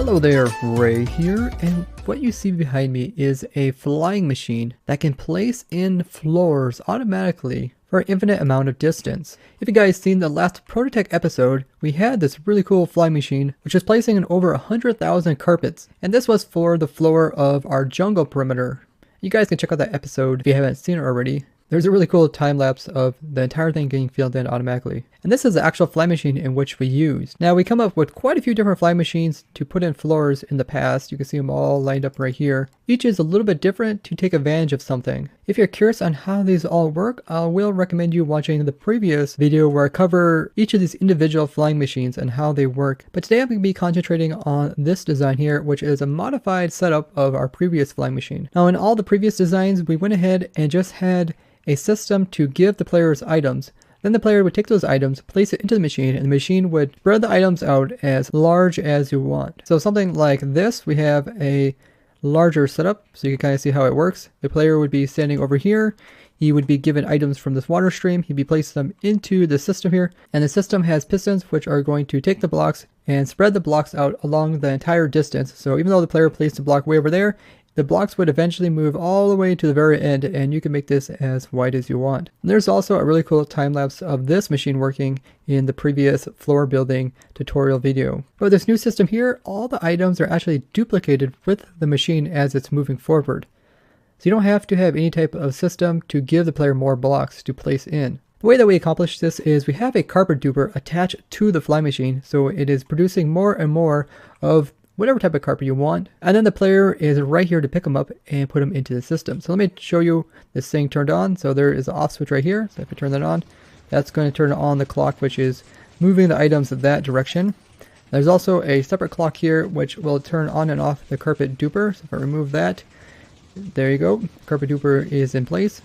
Hello there, Ray here, and what you see behind me is a flying machine that can place in floors automatically for an infinite amount of distance. If you guys seen the last Prototech episode, we had this really cool flying machine which is placing in over 100,000 carpets, and this was for the floor of our jungle perimeter. You guys can check out that episode if you haven't seen it already. There's a really cool time lapse of the entire thing getting filled in automatically. And this is the actual fly machine in which we use. Now we come up with quite a few different fly machines to put in floors in the past. You can see them all lined up right here. Each is a little bit different to take advantage of something. If you're curious on how these all work, I will recommend you watching the previous video where I cover each of these individual flying machines and how they work. But today I'm going to be concentrating on this design here, which is a modified setup of our previous flying machine. Now in all the previous designs, we went ahead and just had a system to give the players items. Then the player would take those items, place it into the machine, and the machine would spread the items out as large as you want. So something like this, we have a larger setup, so you can kind of see how it works. The player would be standing over here. He would be given items from this water stream. He'd be placed them into the system here, and the system has pistons which are going to take the blocks and spread the blocks out along the entire distance. So even though the player placed a block way over there, the blocks would eventually move all the way to the very end, and you can make this as wide as you want. And there's also a really cool time lapse of this machine working in the previous floor building tutorial video. But with this new system here, all the items are actually duplicated with the machine as it's moving forward. So you don't have to have any type of system to give the player more blocks to place in. The way that we accomplish this is we have a carpet duper attached to the fly machine, so it is producing more and more of whatever type of carpet you want, and then the player is right here to pick them up and put them into the system. So let me show you this thing turned on. So there is an off switch right here. So if I turn that on, that's going to turn on the clock which is moving the items that direction. There's also a separate clock here which will turn on and off the carpet duper. So if I remove that, there you go, carpet duper is in place.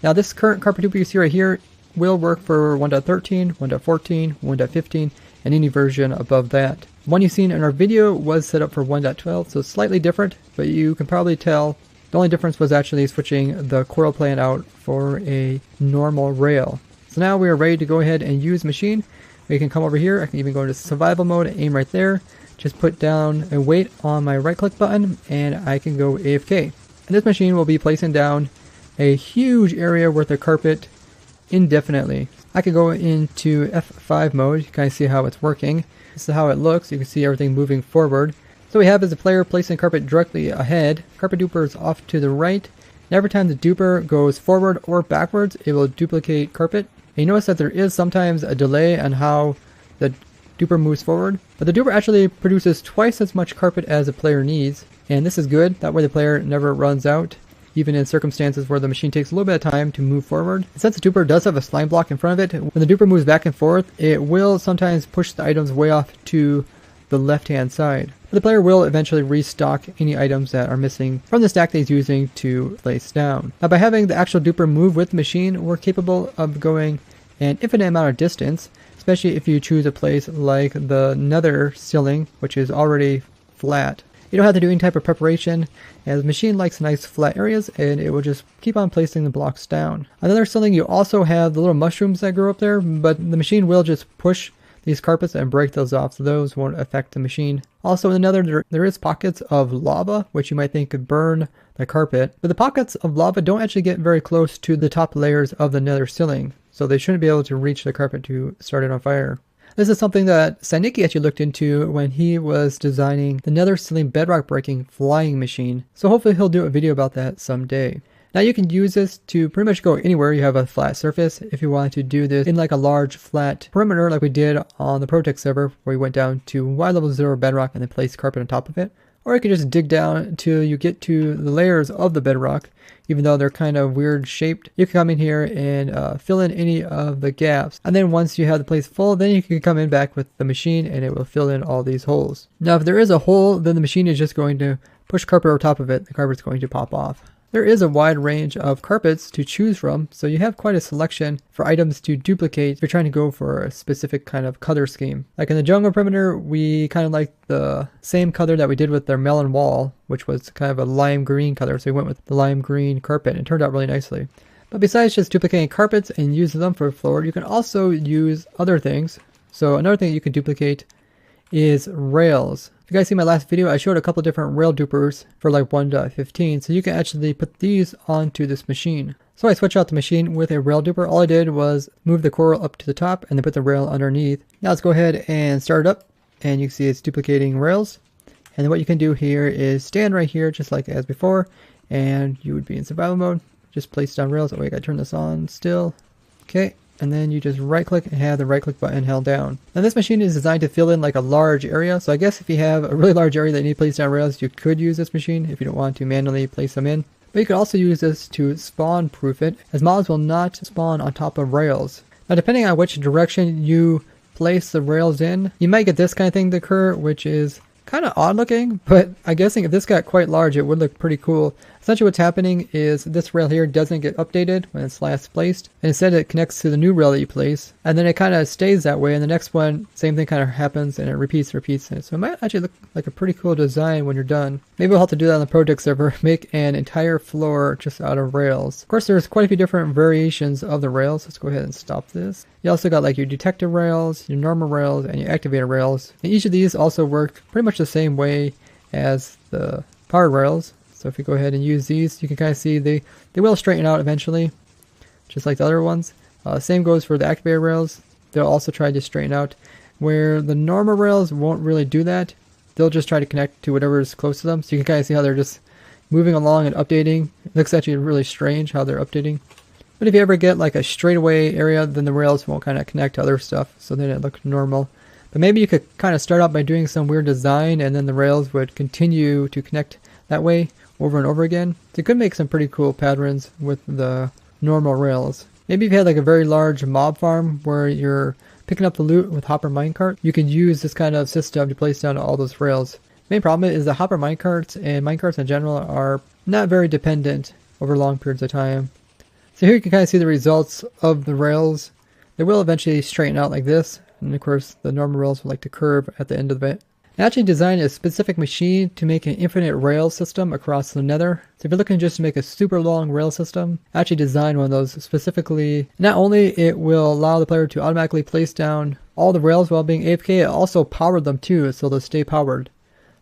Now this current carpet duper you see right here will work for 1.13, 1.14, 1.15, and any version above that. One you've seen in our video was set up for 1.12, so slightly different, but you can probably tell the only difference was actually switching the coil plane out for a normal rail. So now we are ready to go ahead and use machine. We can come over here, I can even go into survival mode, aim right there, just put down a weight on my right click button, and I can go AFK. And this machine will be placing down a huge area worth of carpet indefinitely. I can go into F5 mode, you kind of see how it's working. This is how it looks. You can see everything moving forward. So we have as a player placing carpet directly ahead. Carpet duper is off to the right. And every time the duper goes forward or backwards, it will duplicate carpet. And you notice that there is sometimes a delay on how the duper moves forward. But the duper actually produces twice as much carpet as the player needs. And this is good. That way the player never runs out, even in circumstances where the machine takes a little bit of time to move forward. Since the duper does have a slime block in front of it, when the duper moves back and forth, it will sometimes push the items way off to the left-hand side. The player will eventually restock any items that are missing from the stack that he's using to place down. Now by having the actual duper move with the machine, we're capable of going an infinite amount of distance, especially if you choose a place like the nether ceiling, which is already flat. You don't have to do any type of preparation, as the machine likes nice flat areas, and it will just keep on placing the blocks down. Another ceiling, you also have the little mushrooms that grow up there, but the machine will just push these carpets and break those off, so those won't affect the machine. Also in the nether, there is pockets of lava, which you might think could burn the carpet, but the pockets of lava don't actually get very close to the top layers of the nether ceiling, so they shouldn't be able to reach the carpet to start it on fire. This is something that Saniki actually looked into when he was designing the nether ceiling bedrock breaking flying machine. So hopefully he'll do a video about that someday. Now you can use this to pretty much go anywhere you have a flat surface. If you wanted to do this in like a large flat perimeter like we did on the Prototech server, where we went down to Y level 0 bedrock and then placed carpet on top of it. Or you can just dig down until you get to the layers of the bedrock. Even though they're kind of weird shaped, you can come in here and fill in any of the gaps. And then once you have the place full, then you can come in back with the machine and it will fill in all these holes. Now if there is a hole, then the machine is just going to push carpet over top of it. The carpet's going to pop off. There is a wide range of carpets to choose from, so you have quite a selection for items to duplicate if you're trying to go for a specific kind of color scheme. Like in the jungle perimeter, we kind of like the same color that we did with their melon wall, which was kind of a lime green color, so we went with the lime green carpet and it turned out really nicely. But besides just duplicating carpets and using them for a floor, you can also use other things. So another thing you can duplicate is rails. If you guys see my last video, I showed a couple different rail dupers for like 1.15, so you can actually put these onto this machine. So I switched out the machine with a rail duper. All I did was move the coral up to the top and then put the rail underneath. Now let's go ahead and start it up, and you can see it's duplicating rails. And then what you can do here is stand right here just like as before, and you would be in survival mode. Just place down rails. Oh wait, I gotta turn this on still. Okay, and then you just right click and have the right click button held down. Now this machine is designed to fill in like a large area, so I guess if you have a really large area that you need to place down rails, you could use this machine if you don't want to manually place them in. But you could also use this to spawn proof it, as mobs will not spawn on top of rails. Now depending on which direction you place the rails in, you might get this kind of thing to occur, which is kind of odd looking, but I'm guessing if this got quite large, it would look pretty cool. Essentially what's happening is this rail here doesn't get updated when it's last placed, and instead it connects to the new rail that you place, and then it kind of stays that way, and the next one, same thing kind of happens, and it repeats. So it might actually look like a pretty cool design when you're done. Maybe we'll have to do that on the project server, make an entire floor just out of rails. Of course, there's quite a few different variations of the rails. Let's go ahead and stop this. You also got like your detector rails, your normal rails, and your activator rails. And each of these also work pretty much the same way as the powered rails. So if you go ahead and use these, you can kind of see they will straighten out eventually, just like the other ones. Same goes for the activator rails. They'll also try to straighten out, where the normal rails won't really do that. They'll just try to connect to whatever is close to them. So you can kind of see how they're just moving along and updating. It looks actually really strange how they're updating. But if you ever get like a straightaway area, then the rails won't kind of connect to other stuff, so then it looks normal. But maybe you could kind of start out by doing some weird design, and then the rails would continue to connect that way over and over again. So you could make some pretty cool patterns with the normal rails. Maybe if you had like a very large mob farm where you're picking up the loot with hopper minecart, you could use this kind of system to place down all those rails. The main problem is that hopper minecarts and minecarts in general are not very dependent over long periods of time. So here you can kind of see the results of the rails. They will eventually straighten out like this, and of course the normal rails will like to curve at the end of it. I actually designed a specific machine to make an infinite rail system across the nether. So if you're looking just to make a super long rail system, I actually designed one of those specifically. Not only it will allow the player to automatically place down all the rails while being AFK, it also powered them too, so they'll stay powered.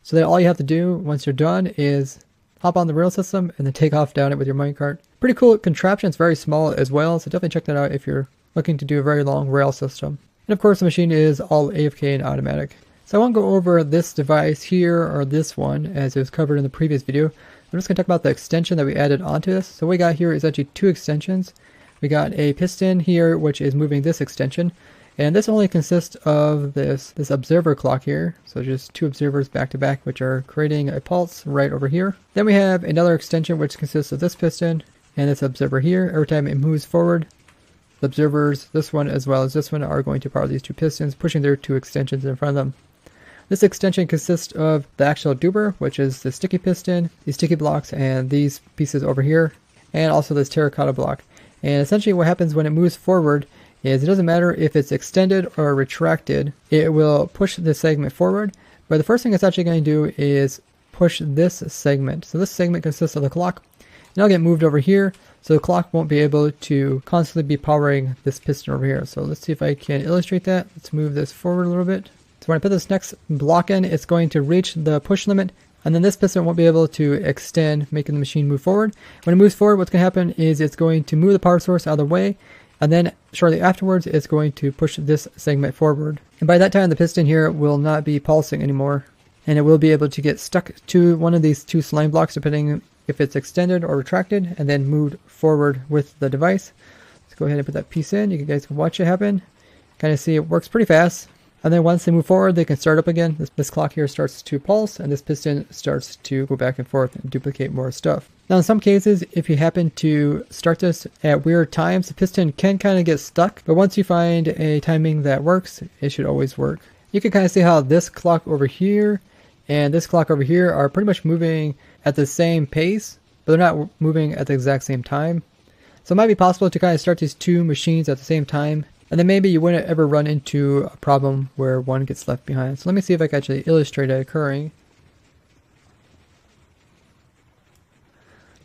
So that all you have to do once you're done is hop on the rail system and then take off down it with your minecart. Pretty cool contraption. It's very small as well, so definitely check that out if you're looking to do a very long rail system. And of course the machine is all AFK and automatic. So I won't go over this device here or this one as it was covered in the previous video. I'm just going to talk about the extension that we added onto this. So what we got here is actually two extensions. We got a piston here which is moving this extension, and this only consists of this observer clock here. So just two observers back to back which are creating a pulse right over here. Then we have another extension which consists of this piston and this observer here. Every time it moves forward, the observers, this one as well as this one, are going to power these two pistons, pushing their two extensions in front of them. This extension consists of the actual duper, which is the sticky piston, these sticky blocks, and these pieces over here, and also this terracotta block. And essentially what happens when it moves forward is it doesn't matter if it's extended or retracted, it will push this segment forward. But the first thing it's actually going to do is push this segment. So this segment consists of the clock, and it'll get moved over here, so the clock won't be able to constantly be powering this piston over here. So let's see if I can illustrate that. Let's move this forward a little bit. So when I put this next block in, it's going to reach the push limit, and then this piston won't be able to extend, making the machine move forward. When it moves forward, what's going to happen is it's going to move the power source out of the way, and then shortly afterwards, it's going to push this segment forward. And by that time, the piston here will not be pulsing anymore, and it will be able to get stuck to one of these two slime blocks, depending if it's extended or retracted, and then moved forward with the device. Let's go ahead and put that piece in. You guys can watch it happen. Kind of see it works pretty fast. And then once they move forward, they can start up again. This clock here starts to pulse, and this piston starts to go back and forth and duplicate more stuff. Now in some cases, if you happen to start this at weird times, the piston can kind of get stuck, but once you find a timing that works, it should always work. You can kind of see how this clock over here and this clock over here are pretty much moving at the same pace, but they're not moving at the exact same time. So it might be possible to kind of start these two machines at the same time, and then maybe you wouldn't ever run into a problem where one gets left behind. So let me see if I can actually illustrate it occurring.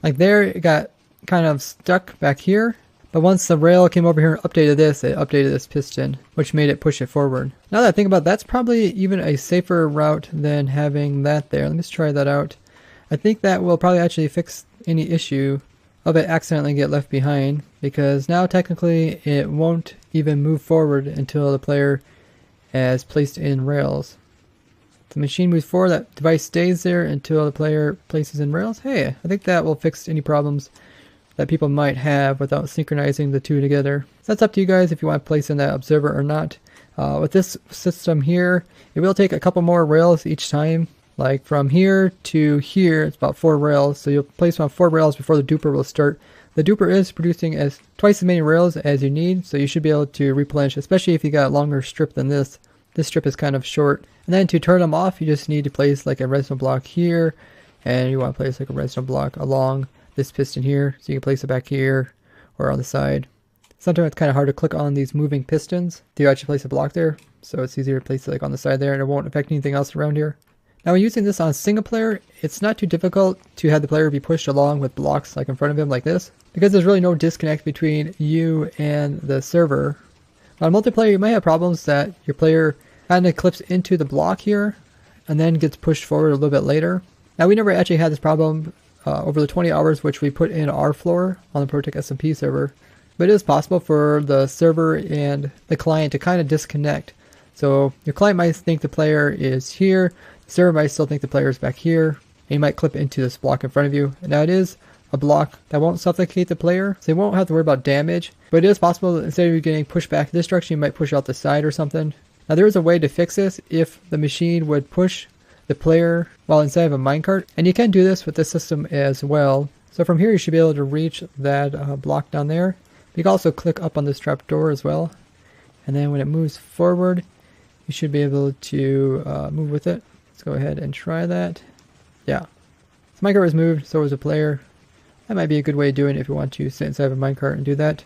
Like there, it got kind of stuck back here, But once the rail came over here and updated this, it updated this piston, which made it push it forward. Now that I think about it, that's probably even a safer route than having that there. Let me just try that out. I think that will probably actually fix any issue of it accidentally get left behind, because now technically it won't even move forward until the player has placed in rails. If the machine moves forward, that device stays there until the player places in rails. Hey, I think that will fix any problems that people might have without synchronizing the two together. So that's up to you guys if you want to place in that observer or not. With this system here, it will take a couple more rails each time. Like from here to here, it's about 4 rails. So you'll place on 4 rails before the duper will start. The duper is producing twice as many rails as you need, so you should be able to replenish, especially if you got a longer strip than this. This strip is kind of short. And then to turn them off, you just need to place like a resin block here, and you want to place like a resin block along this piston here, so you can place it back here or on the side. Sometimes it's kind of hard to click on these moving pistons. Do you actually place a block there? So it's easier to place it like on the side there, and it won't affect anything else around here. Now when using this on single player, it's not too difficult to have the player be pushed along with blocks like in front of him like this, because there's really no disconnect between you and the server. On multiplayer, you might have problems that your player kind of clips into the block here and then gets pushed forward a little bit later. Now we never actually had this problem over the 20 hours which we put in our floor on the Protec SMP server, but it is possible for the server and the client to kind of disconnect. So your client might think the player is here, the server might still think the player is back here, and you might clip into this block in front of you. Now it is a block that won't suffocate the player, so you won't have to worry about damage, but it is possible that instead of you getting pushed back this direction, you might push out the side or something. Now there is a way to fix this if the machine would push the player while inside of a minecart, and you can do this with this system as well. So from here you should be able to reach that block down there. You can also click up on this trap door as well, and then when it moves forward, you should be able to move with it. Let's go ahead and try that. Yeah. So minecart was moved, so was the player. That might be a good way of doing it if you want to sit inside of a minecart and do that.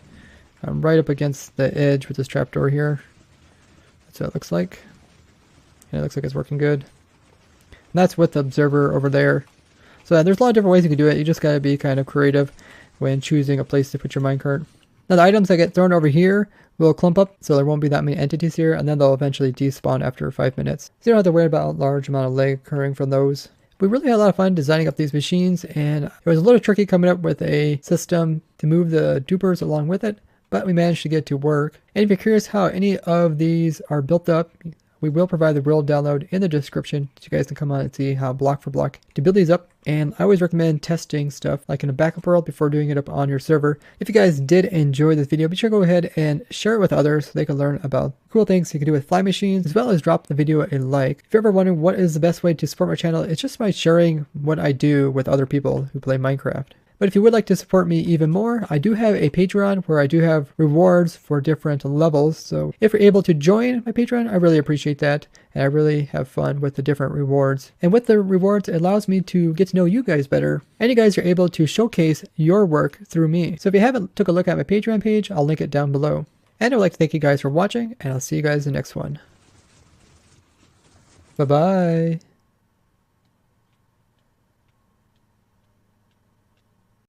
Right up against the edge with this trapdoor here. That's what it looks like. And it looks like it's working good. And that's with the observer over there. So there's a lot of different ways you can do it. You just gotta be kind of creative when choosing a place to put your minecart. Now the items that get thrown over here will clump up, so there won't be that many entities here, and then they'll eventually despawn after 5 minutes. So you don't have to worry about a large amount of lag occurring from those. We really had a lot of fun designing up these machines, and it was a little tricky coming up with a system to move the dupers along with it, but we managed to get it to work. And if you're curious how any of these are built up, we will provide the world download in the description so you guys can come on and see how block for block to build these up. And I always recommend testing stuff like in a backup world before doing it up on your server. If you guys did enjoy this video, be sure to go ahead and share it with others so they can learn about cool things you can do with fly machines, as well as drop the video a like. If you're ever wondering what is the best way to support my channel, it's just by sharing what I do with other people who play Minecraft. But if you would like to support me even more, I do have a Patreon where I do have rewards for different levels. So if you're able to join my Patreon, I really appreciate that. And I really have fun with the different rewards. And with the rewards, it allows me to get to know you guys better. And you guys are able to showcase your work through me. So if you haven't took a look at my Patreon page, I'll link it down below. And I would like to thank you guys for watching, and I'll see you guys in the next one. Bye-bye.